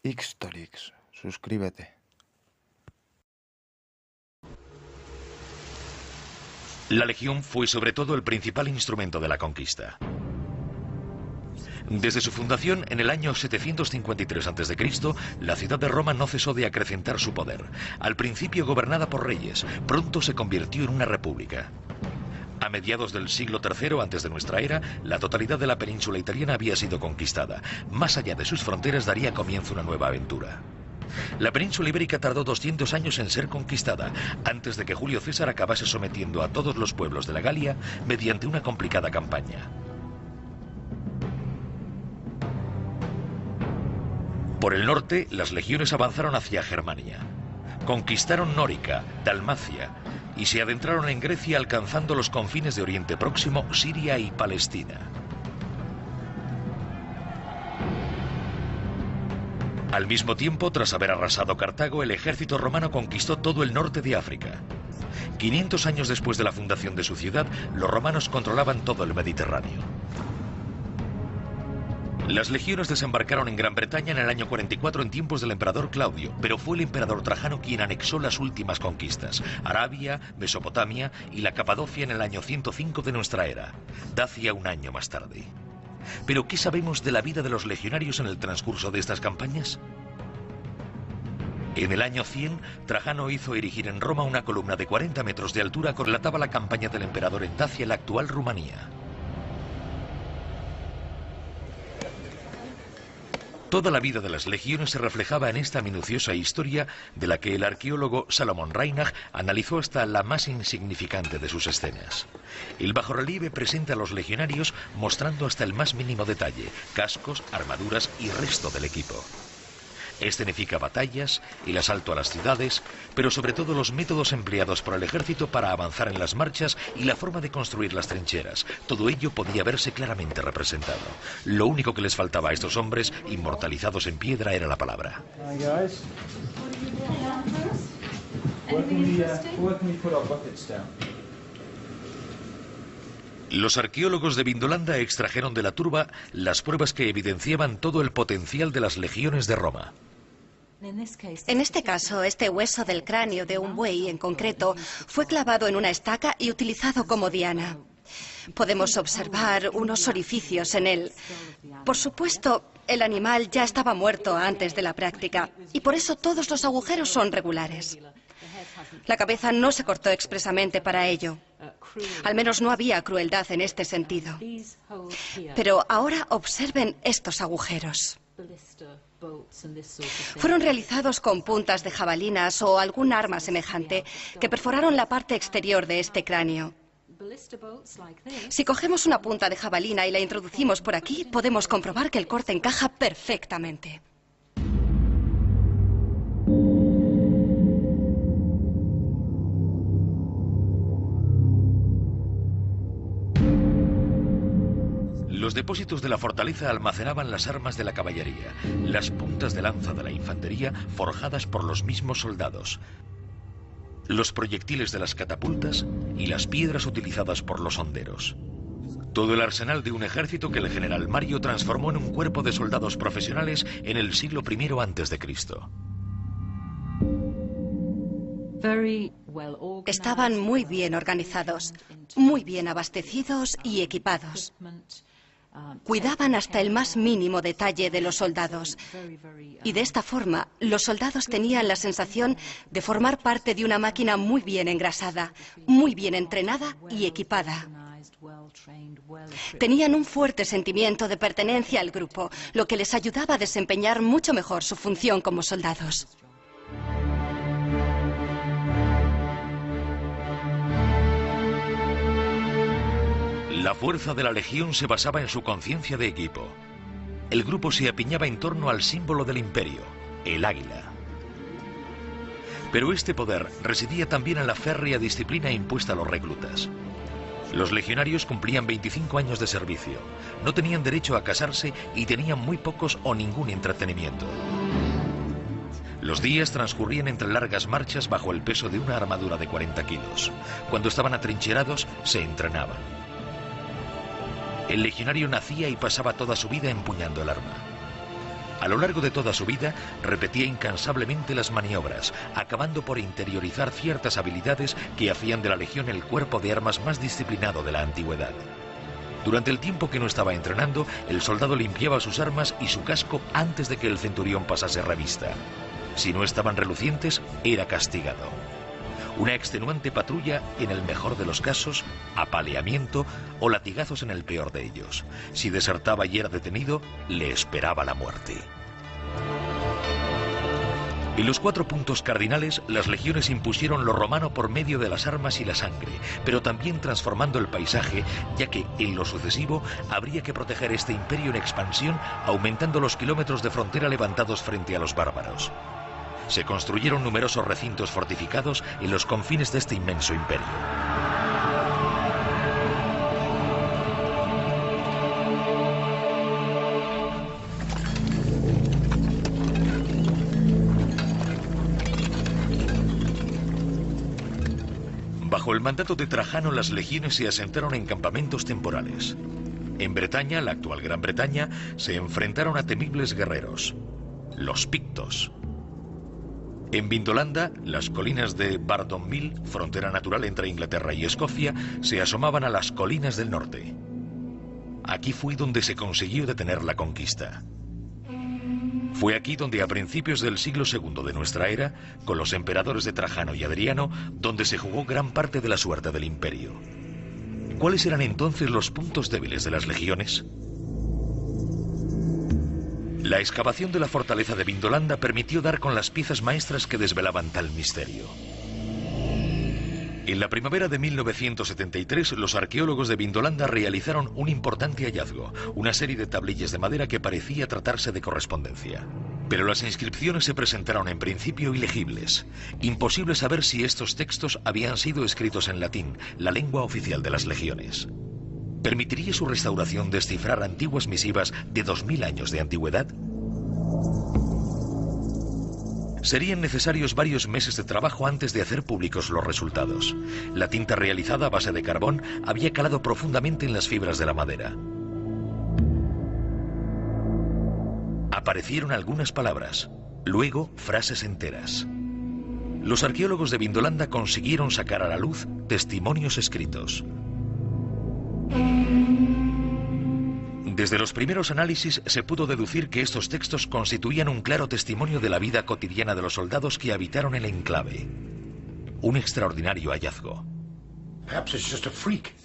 Ixtorix, suscríbete. La legión fue sobre todo el principal instrumento de la conquista. Desde su fundación en el año 753 a.C., la ciudad de Roma no cesó de acrecentar su poder. Al principio gobernada por reyes, pronto se convirtió en una república. A mediados del siglo III antes de nuestra era, la totalidad de la península italiana había sido conquistada. Más allá de sus fronteras daría comienzo una nueva aventura. La península ibérica tardó 200 años en ser conquistada, antes de que Julio César acabase sometiendo a todos los pueblos de la Galia mediante una complicada campaña. Por el norte, las legiones avanzaron hacia Germania. Conquistaron Nórica, Dalmacia, y se adentraron en Grecia alcanzando los confines de Oriente Próximo, Siria y Palestina. Al mismo tiempo, tras haber arrasado Cartago, el ejército romano conquistó todo el norte de África. 500 años después de la fundación de su ciudad, los romanos controlaban todo el Mediterráneo. Las legiones desembarcaron en Gran Bretaña en el año 44 en tiempos del emperador Claudio, pero fue el emperador Trajano quien anexó las últimas conquistas: Arabia, Mesopotamia y la Capadocia en el año 105 de nuestra era, Dacia un año más tarde. ¿Pero qué sabemos de la vida de los legionarios en el transcurso de estas campañas? En el año 100, Trajano hizo erigir en Roma una columna de 40 metros de altura que relataba la campaña del emperador en Dacia, la actual Rumanía. Toda la vida de las legiones se reflejaba en esta minuciosa historia de la que el arqueólogo Salomón Reinach analizó hasta la más insignificante de sus escenas. El bajorrelieve presenta a los legionarios mostrando hasta el más mínimo detalle: cascos, armaduras y resto del equipo. Escenifica batallas, el asalto a las ciudades, pero sobre todo los métodos empleados por el ejército para avanzar en las marchas y la forma de construir las trincheras. Todo ello podía verse claramente representado. Lo único que les faltaba a estos hombres, inmortalizados en piedra, era la palabra. Los arqueólogos de Vindolanda extrajeron de la turba las pruebas que evidenciaban todo el potencial de las legiones de Roma. En este caso, este hueso del cráneo de un buey en concreto fue clavado en una estaca y utilizado como diana. Podemos observar unos orificios en él. Por supuesto, el animal ya estaba muerto antes de la práctica y por eso todos los agujeros son regulares. La cabeza no se cortó expresamente para ello. Al menos no había crueldad en este sentido. Pero ahora observen estos agujeros. Fueron realizados con puntas de jabalinas o algún arma semejante que perforaron la parte exterior de este cráneo. Si cogemos una punta de jabalina y la introducimos por aquí, podemos comprobar que el corte encaja perfectamente. Los depósitos de la fortaleza almacenaban las armas de la caballería, las puntas de lanza de la infantería forjadas por los mismos soldados, los proyectiles de las catapultas y las piedras utilizadas por los honderos. Todo el arsenal de un ejército que el general Mario transformó en un cuerpo de soldados profesionales en el siglo I a.C. Estaban muy bien organizados, muy bien abastecidos y equipados. Cuidaban hasta el más mínimo detalle de los soldados. Y de esta forma, los soldados tenían la sensación de formar parte de una máquina muy bien engrasada, muy bien entrenada y equipada. Tenían un fuerte sentimiento de pertenencia al grupo, lo que les ayudaba a desempeñar mucho mejor su función como soldados. La fuerza de la legión se basaba en su conciencia de equipo. El grupo se apiñaba en torno al símbolo del imperio, el águila. Pero este poder residía también en la férrea disciplina impuesta a los reclutas. Los legionarios cumplían 25 años de servicio, no tenían derecho a casarse y tenían muy pocos o ningún entretenimiento. Los días transcurrían entre largas marchas bajo el peso de una armadura de 40 kilos. Cuando estaban atrincherados, se entrenaban. El legionario nacía y pasaba toda su vida empuñando el arma. A lo largo de toda su vida, repetía incansablemente las maniobras, acabando por interiorizar ciertas habilidades que hacían de la Legión el cuerpo de armas más disciplinado de la antigüedad. Durante el tiempo que no estaba entrenando, el soldado limpiaba sus armas y su casco antes de que el centurión pasase revista. Si no estaban relucientes, era castigado. Una extenuante patrulla en el mejor de los casos, apaleamiento o latigazos en el peor de ellos. Si desertaba y era detenido, le esperaba la muerte. En los 4 puntos cardinales, las legiones impusieron lo romano por medio de las armas y la sangre, pero también transformando el paisaje, ya que en lo sucesivo habría que proteger este imperio en expansión, aumentando los kilómetros de frontera levantados frente a los bárbaros. Se construyeron numerosos recintos fortificados en los confines de este inmenso imperio. Bajo el mandato de Trajano, las legiones se asentaron en campamentos temporales. En Bretaña, la actual Gran Bretaña, se enfrentaron a temibles guerreros, los pictos. En Vindolanda, las colinas de Bardonville, frontera natural entre Inglaterra y Escocia, se asomaban a las colinas del norte. Aquí fue donde se consiguió detener la conquista. Fue aquí donde a principios del siglo II de nuestra era, con los emperadores de Trajano y Adriano, donde se jugó gran parte de la suerte del imperio. ¿Cuáles eran entonces los puntos débiles de las legiones? La excavación de la fortaleza de Vindolanda permitió dar con las piezas maestras que desvelaban tal misterio. En la primavera de 1973, los arqueólogos de Vindolanda realizaron un importante hallazgo, una serie de tablillas de madera que parecía tratarse de correspondencia. Pero las inscripciones se presentaron en principio ilegibles. Imposible saber si estos textos habían sido escritos en latín, la lengua oficial de las legiones. ¿Permitiría su restauración descifrar antiguas misivas de 2000 años de antigüedad? Serían necesarios varios meses de trabajo antes de hacer públicos los resultados. La tinta realizada a base de carbón había calado profundamente en las fibras de la madera. Aparecieron algunas palabras, luego frases enteras. Los arqueólogos de Vindolanda consiguieron sacar a la luz testimonios escritos. Desde los primeros análisis se pudo deducir que estos textos constituían un claro testimonio de la vida cotidiana de los soldados que habitaron el enclave. Un extraordinario hallazgo.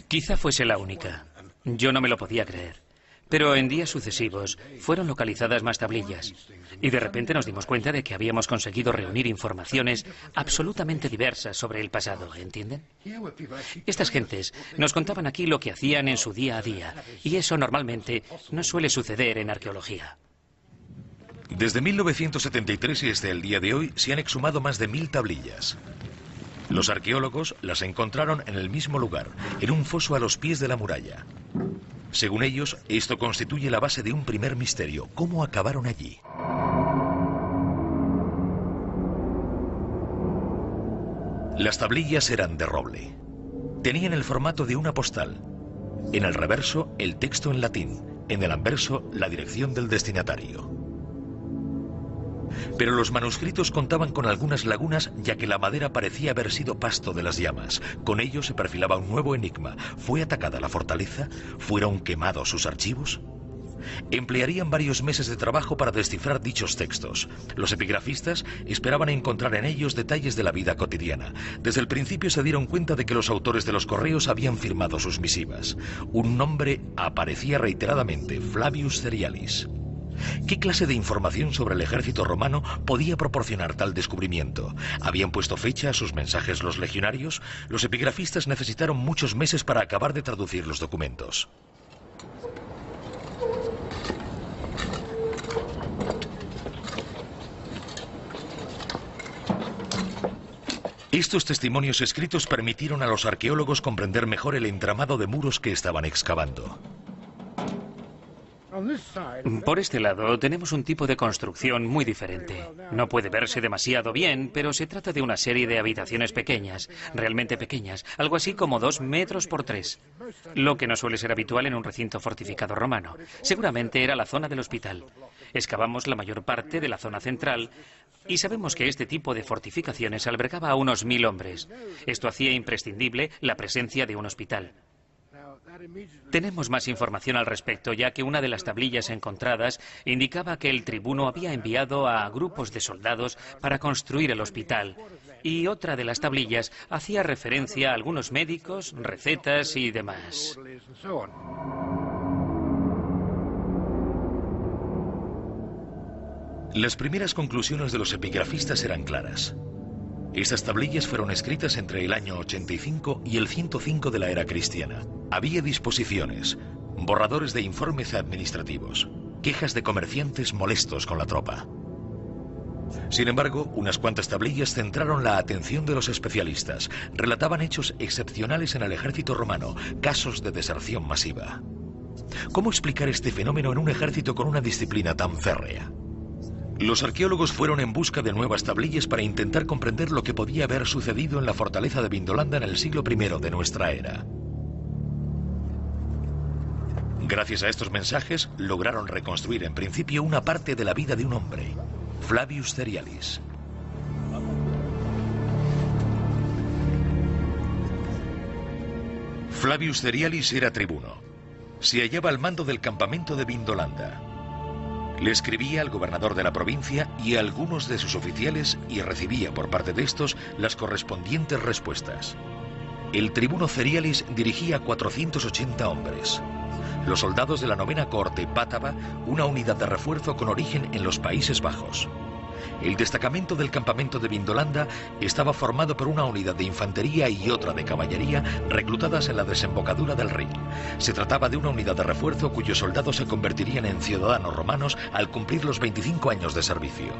Quizá fuese la única. Yo no me lo podía creer. Pero en días sucesivos fueron localizadas más tablillas y de repente nos dimos cuenta de que habíamos conseguido reunir informaciones absolutamente diversas sobre el pasado, ¿entienden? Estas gentes nos contaban aquí lo que hacían en su día a día y eso normalmente no suele suceder en arqueología. Desde 1973 y hasta el día de hoy se han exhumado más de 1000 tablillas. Los arqueólogos las encontraron en el mismo lugar, en un foso a los pies de la muralla. Según ellos, esto constituye la base de un primer misterio. ¿Cómo acabaron allí? Las tablillas eran de roble. Tenían el formato de una postal. En el reverso, el texto en latín. En el anverso, la dirección del destinatario. Pero los manuscritos contaban con algunas lagunas, ya que la madera parecía haber sido pasto de las llamas. Con ello se perfilaba un nuevo enigma. ¿Fue atacada la fortaleza? ¿Fueron quemados sus archivos? Emplearían varios meses de trabajo para descifrar dichos textos. Los epigrafistas esperaban encontrar en ellos detalles de la vida cotidiana. Desde el principio se dieron cuenta de que los autores de los correos habían firmado sus misivas. Un nombre aparecía reiteradamente: Flavius Cerialis. ¿Qué clase de información sobre el ejército romano podía proporcionar tal descubrimiento? ¿Habían puesto fecha a sus mensajes los legionarios? Los epigrafistas necesitaron muchos meses para acabar de traducir los documentos. Estos testimonios escritos permitieron a los arqueólogos comprender mejor el entramado de muros que estaban excavando. Por este lado tenemos un tipo de construcción muy diferente. No puede verse demasiado bien, pero se trata de una serie de habitaciones pequeñas, realmente pequeñas, algo así como 2 metros por 3, lo que no suele ser habitual en un recinto fortificado romano. Seguramente era la zona del hospital. Excavamos la mayor parte de la zona central y sabemos que este tipo de fortificaciones albergaba a unos 1000 hombres. Esto hacía imprescindible la presencia de un hospital. Tenemos más información al respecto, ya que una de las tablillas encontradas indicaba que el tribuno había enviado a grupos de soldados para construir el hospital, y otra de las tablillas hacía referencia a algunos médicos, recetas y demás. Las primeras conclusiones de los epigrafistas eran claras. Estas tablillas fueron escritas entre el año 85 y el 105 de la era cristiana. Había disposiciones, borradores de informes administrativos, quejas de comerciantes molestos con la tropa. Sin embargo, unas cuantas tablillas centraron la atención de los especialistas. Relataban hechos excepcionales en el ejército romano, casos de deserción masiva. ¿Cómo explicar este fenómeno en un ejército con una disciplina tan férrea? Los arqueólogos fueron en busca de nuevas tablillas para intentar comprender lo que podía haber sucedido en la fortaleza de Vindolanda en el siglo I de nuestra era. Gracias a estos mensajes, lograron reconstruir en principio una parte de la vida de un hombre, Flavius Cerialis. Flavius Cerialis era tribuno. Se hallaba al mando del campamento de Vindolanda. Le escribía al gobernador de la provincia y a algunos de sus oficiales y recibía por parte de estos las correspondientes respuestas. El tribuno Cerialis dirigía 480 hombres. Los soldados de la 9ª cohorte Pátava, una unidad de refuerzo con origen en los Países Bajos. El destacamento del campamento de Vindolanda estaba formado por una unidad de infantería y otra de caballería reclutadas en la desembocadura del Rin. Se trataba de una unidad de refuerzo cuyos soldados se convertirían en ciudadanos romanos al cumplir los 25 años de servicio.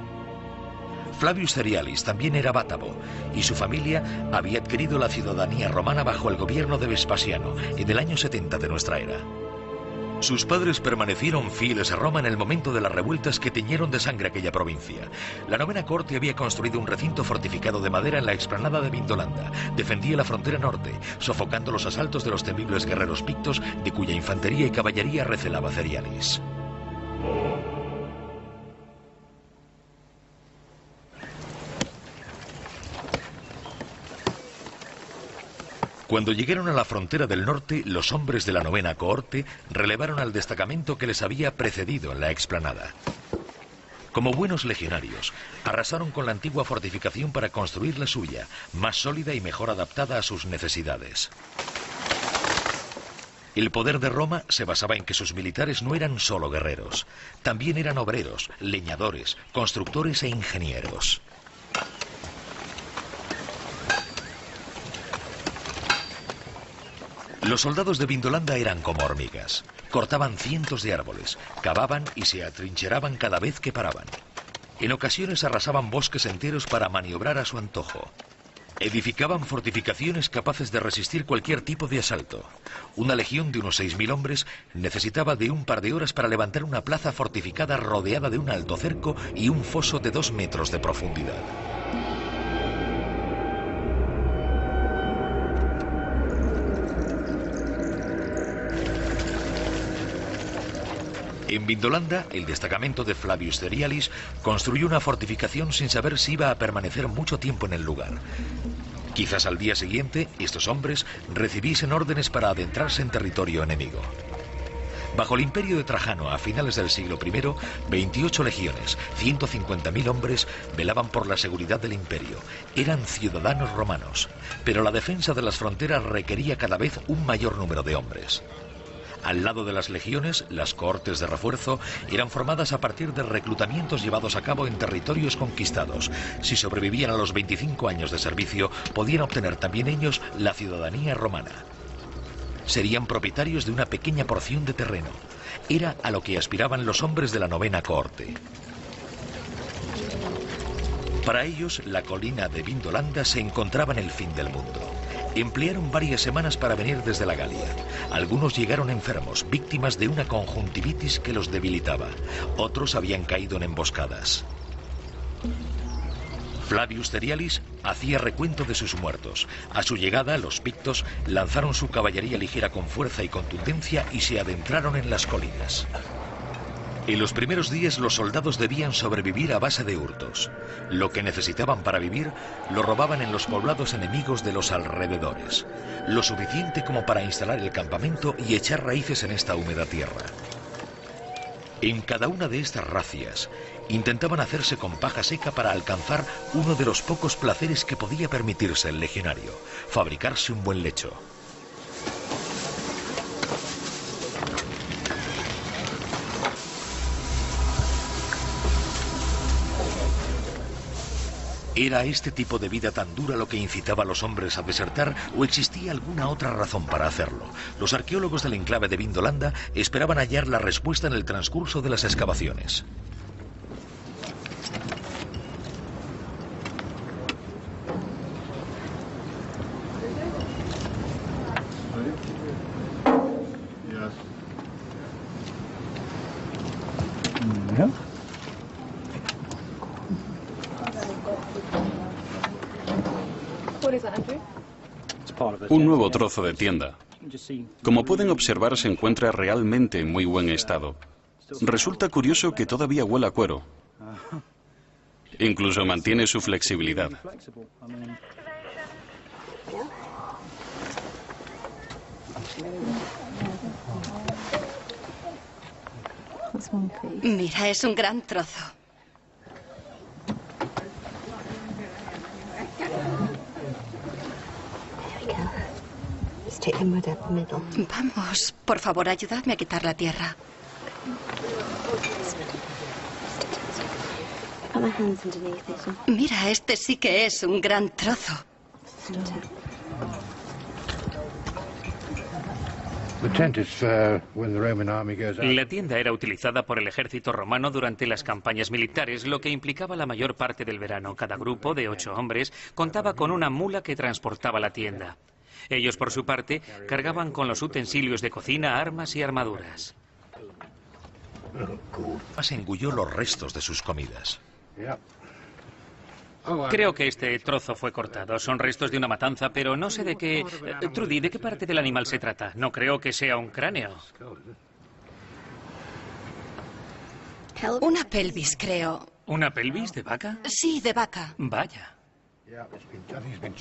Flavius Cerialis también era bátavo y su familia había adquirido la ciudadanía romana bajo el gobierno de Vespasiano en el año 70 de nuestra era. Sus padres permanecieron fieles a Roma en el momento de las revueltas que teñieron de sangre aquella provincia. La 9ª cohorte había construido un recinto fortificado de madera en la explanada de Vindolanda. Defendía la frontera norte, sofocando los asaltos de los temibles guerreros pictos, de cuya infantería y caballería recelaba Cerialis. Cuando llegaron a la frontera del norte, los hombres de la 9ª cohorte relevaron al destacamento que les había precedido en la explanada. Como buenos legionarios, arrasaron con la antigua fortificación para construir la suya, más sólida y mejor adaptada a sus necesidades. El poder de Roma se basaba en que sus militares no eran solo guerreros, también eran obreros, leñadores, constructores e ingenieros. Los soldados de Vindolanda eran como hormigas. Cortaban cientos de árboles, cavaban y se atrincheraban cada vez que paraban. En ocasiones arrasaban bosques enteros para maniobrar a su antojo. Edificaban fortificaciones capaces de resistir cualquier tipo de asalto. Una legión de unos 6000 hombres necesitaba de un par de horas para levantar una plaza fortificada rodeada de un alto cerco y un foso de 2 metros de profundidad. En Vindolanda, el destacamento de Flavius Cerialis construyó una fortificación sin saber si iba a permanecer mucho tiempo en el lugar. Quizás al día siguiente, estos hombres recibiesen órdenes para adentrarse en territorio enemigo. Bajo el imperio de Trajano, a finales del siglo I, 28 legiones, 150.000 hombres velaban por la seguridad del imperio. Eran ciudadanos romanos, pero la defensa de las fronteras requería cada vez un mayor número de hombres. Al lado de las legiones, las cohortes de refuerzo eran formadas a partir de reclutamientos llevados a cabo en territorios conquistados. Si sobrevivían a los 25 años de servicio, podían obtener también ellos la ciudadanía romana. Serían propietarios de una pequeña porción de terreno. Era a lo que aspiraban los hombres de la 9ª cohorte. Para ellos, la colina de Vindolanda se encontraba en el fin del mundo. Emplearon varias semanas para venir desde la Galia. Algunos llegaron enfermos, víctimas de una conjuntivitis que los debilitaba. Otros habían caído en emboscadas. Flavius Cerialis hacía recuento de sus muertos. A su llegada, los pictos lanzaron su caballería ligera con fuerza y contundencia y se adentraron en las colinas. En los primeros días los soldados debían sobrevivir a base de hurtos. Lo que necesitaban para vivir lo robaban en los poblados enemigos de los alrededores. Lo suficiente como para instalar el campamento y echar raíces en esta húmeda tierra. En cada una de estas racias intentaban hacerse con paja seca para alcanzar uno de los pocos placeres que podía permitirse el legionario: fabricarse un buen lecho. ¿Era este tipo de vida tan dura lo que incitaba a los hombres a desertar o existía alguna otra razón para hacerlo? Los arqueólogos del enclave de Vindolanda esperaban hallar la respuesta en el transcurso de las excavaciones. Un nuevo trozo de tienda. Como pueden observar, se encuentra realmente en muy buen estado. Resulta curioso que todavía huela a cuero. Incluso mantiene su flexibilidad. Mira, es un gran trozo. Vamos, por favor, ayudadme a quitar la tierra. Mira, este sí que es un gran trozo. La tienda era utilizada por el ejército romano durante las campañas militares, lo que implicaba la mayor parte del verano. Cada grupo de 8 hombres contaba con una mula que transportaba la tienda. Ellos, por su parte, cargaban con los utensilios de cocina, armas y armaduras. Se engulló los restos de sus comidas. Creo que este trozo fue cortado. Son restos de una matanza, pero no sé de qué... Trudy, ¿de qué parte del animal se trata? No creo que sea un cráneo. Una pelvis, creo. ¿Una pelvis de vaca? Sí, de vaca. Vaya.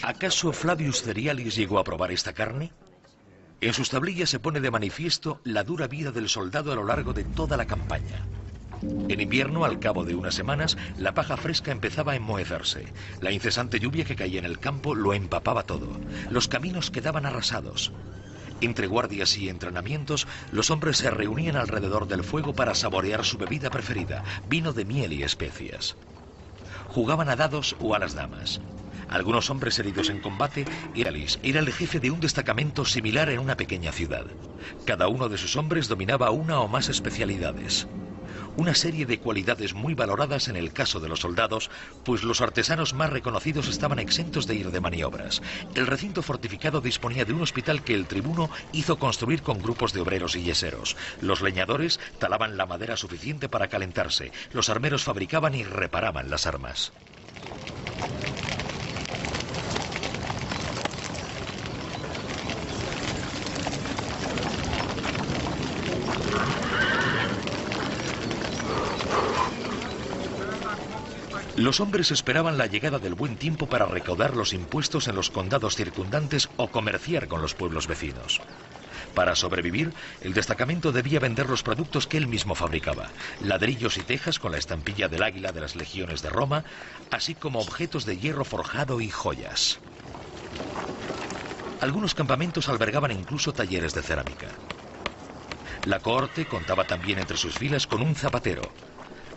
¿Acaso Flavius Cerialis llegó a probar esta carne? En sus tablillas se pone de manifiesto la dura vida del soldado a lo largo de toda la campaña. En invierno, al cabo de unas semanas, la paja fresca empezaba a enmohecerse. La incesante lluvia que caía en el campo lo empapaba todo. Los caminos quedaban arrasados. Entre guardias y entrenamientos, los hombres se reunían alrededor del fuego para saborear su bebida preferida, vino de miel y especias. Jugaban a dados o a las damas. Algunos hombres heridos en combate, Cerialis era el jefe de un destacamento similar en una pequeña ciudad. Cada uno de sus hombres dominaba una o más especialidades. Una serie de cualidades muy valoradas en el caso de los soldados, pues los artesanos más reconocidos estaban exentos de ir de maniobras. El recinto fortificado disponía de un hospital que el tribuno hizo construir con grupos de obreros y yeseros. Los leñadores talaban la madera suficiente para calentarse. Los armeros fabricaban y reparaban las armas. Los hombres esperaban la llegada del buen tiempo para recaudar los impuestos en los condados circundantes o comerciar con los pueblos vecinos. Para sobrevivir, el destacamento debía vender los productos que él mismo fabricaba: ladrillos y tejas con la estampilla del águila de las legiones de Roma, así como objetos de hierro forjado y joyas. Algunos campamentos albergaban incluso talleres de cerámica. La cohorte contaba también entre sus filas con un zapatero,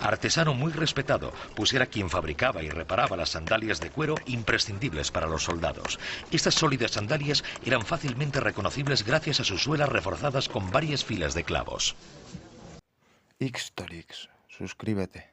artesano muy respetado, pues era quien fabricaba y reparaba las sandalias de cuero imprescindibles para los soldados. Estas sólidas sandalias eran fácilmente reconocibles gracias a sus suelas reforzadas con varias filas de clavos. Xtorix, suscríbete.